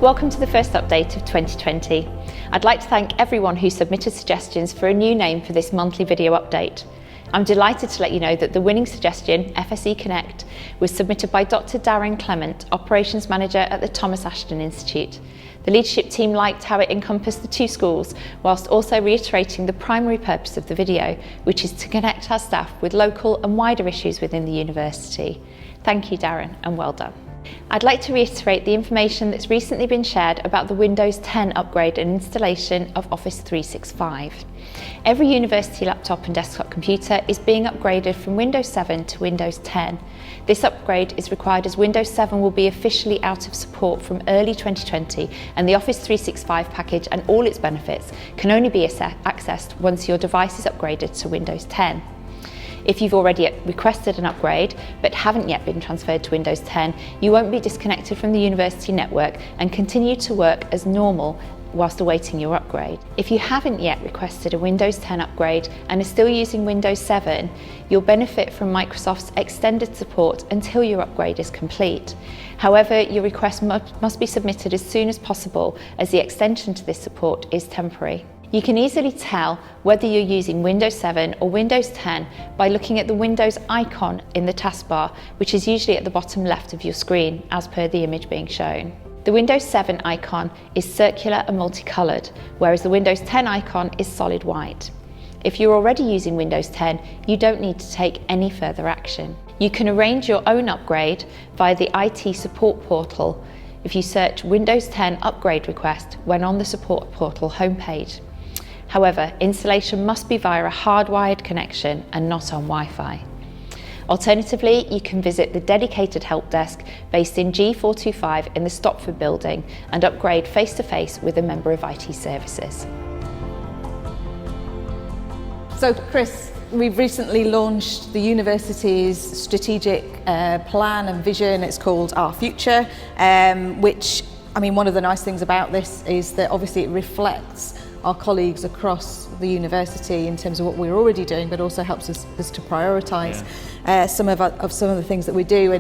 Welcome to the first update of 2020. I'd like to thank everyone who submitted suggestions for a new name for this monthly video update. I'm delighted to let you know that the winning suggestion, FSE CONN+ECT, was submitted by Dr. Darren Clement, Operations Manager at the Thomas Ashton Institute. The leadership team liked how it encompassed the two schools, whilst also reiterating the primary purpose of the video, which is to connect our staff with local and wider issues within the university. Thank you, Darren, and well done. I'd like to reiterate the information that's recently been shared about the Windows 10 upgrade and installation of Office 365. Every university laptop and desktop computer is being upgraded from Windows 7 to Windows 10. This upgrade is required as Windows 7 will be officially out of support from early 2020, and the Office 365 package and all its benefits can only be accessed once your device is upgraded to Windows 10. If you've already requested an upgrade but haven't yet been transferred to Windows 10, you won't be disconnected from the university network and continue to work as normal whilst awaiting your upgrade. If you haven't yet requested a Windows 10 upgrade and are still using Windows 7, you'll benefit from Microsoft's extended support until your upgrade is complete. However, your request must be submitted as soon as possible, as the extension to this support is temporary. You can easily tell whether you're using Windows 7 or Windows 10 by looking at the Windows icon in the taskbar, which is usually at the bottom left of your screen, as per the image being shown. The Windows 7 icon is circular and multicoloured, whereas the Windows 10 icon is solid white. If you're already using Windows 10, you don't need to take any further action. You can arrange your own upgrade via the IT support portal if you search Windows 10 upgrade request when on the support portal homepage. However, installation must be via a hardwired connection and not on Wi-Fi. Alternatively, you can visit the dedicated help desk based in G425 in the Stopford building and upgrade face-to-face with a member of IT services. So Chris, we've recently launched the university's strategic plan and vision. It's called Our Future, which, I mean, one of the nice things about this is that obviously it reflects our colleagues across the university in terms of what we're already doing, but also helps us to prioritise some of the things that we do.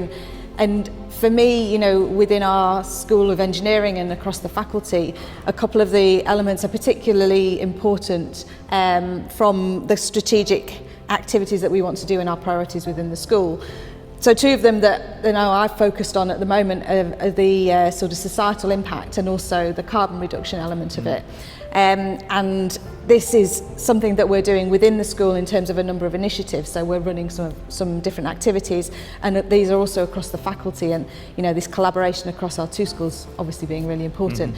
And for me, you know, within our School of Engineering and across the faculty, a couple of the elements are particularly important from the strategic activities that we want to do and our priorities within the school. So two of them that I've focused on at the moment are the sort of societal impact and also the carbon reduction element of it. And this is something that we're doing within the school in terms of a number of initiatives. So we're running some different activities, and these are also across the faculty, and you know, this collaboration across our two schools obviously being really important.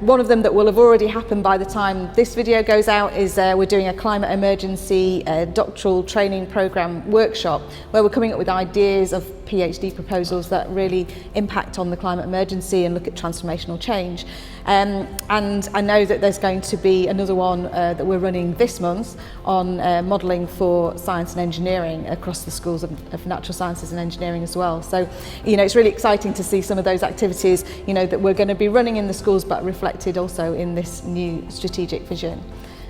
One of them that will have already happened by the time this video goes out is we're doing a climate emergency doctoral training program workshop where we're coming up with ideas of PhD proposals that really impact on the climate emergency and look at transformational change. And I know that there's going to be another one that we're running this month on modelling for science and engineering across the schools of natural sciences and engineering as well. So, you know, it's really exciting to see some of those activities, you know, that we're going to be running in the schools, but reflected also in this new strategic vision.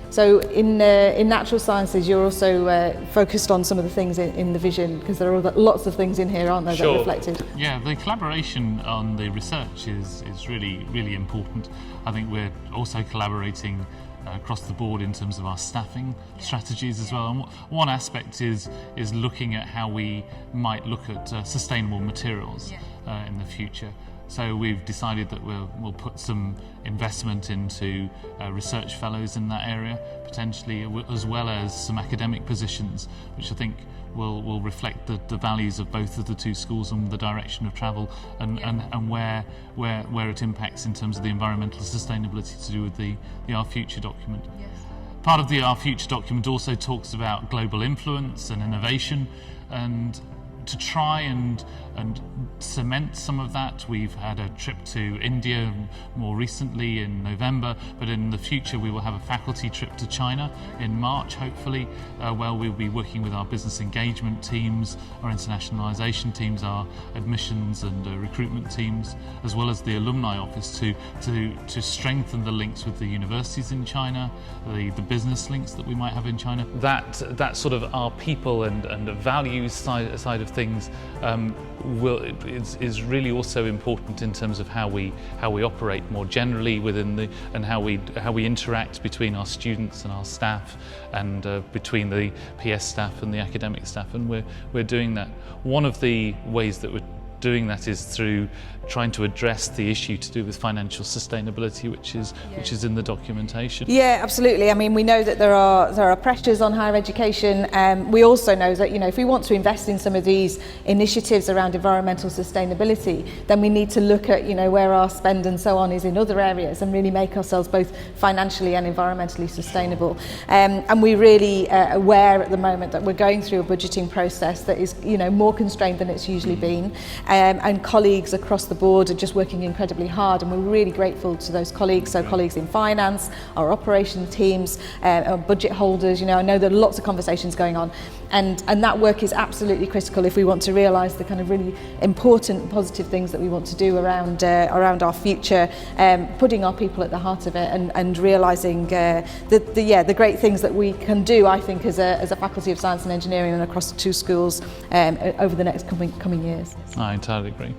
So in natural sciences, you're also focused on some of the things in the vision, because there are lots of things in here, aren't there, that are reflected? Yeah, the collaboration on the research is really, really important. I think we're also collaborating across the board in terms of our staffing strategies as well. And one aspect is looking at how we might look at sustainable materials in the future. So we've decided that we'll put some investment into research fellows in that area, potentially, as well as some academic positions, which I think will reflect the values of both of the two schools and the direction of travel and where it impacts in terms of the environmental sustainability to do with the Our Future document. Yes. Part of the Our Future document also talks about global influence and innovation, and to try and cement some of that, we've had a trip to India more recently in November, but in the future we will have a faculty trip to China in March, hopefully, where we'll be working with our business engagement teams, our internationalisation teams, our admissions and recruitment teams, as well as the alumni office to strengthen the links with the universities in China, the business links that we might have in China. That sort of our people and the values side of things is really also important in terms of how we operate more generally within and how we interact between our students and our staff, and between the PS staff and the academic staff, and we're doing that. One of the ways that we're doing that is through trying to address the issue to do with financial sustainability, which is in the documentation. Yeah, absolutely. I mean, we know that there are pressures on higher education. We also know that, you know, if we want to invest in some of these initiatives around environmental sustainability, then we need to look at, you know, where our spend and so on is in other areas, and really make ourselves both financially and environmentally sustainable. And we're really aware at the moment that we're going through a budgeting process that is, you know, more constrained than it's usually been. And colleagues across the board are just working incredibly hard, and we're really grateful to those colleagues. So colleagues in finance, our operations teams, our budget holders. You know, I know there are lots of conversations going on, and that work is absolutely critical if we want to realise the kind of really important positive things that we want to do around our future, putting our people at the heart of it, and realising the great things that we can do, I think, as a Faculty of Science and Engineering and across the two schools over the next coming years. I entirely agree.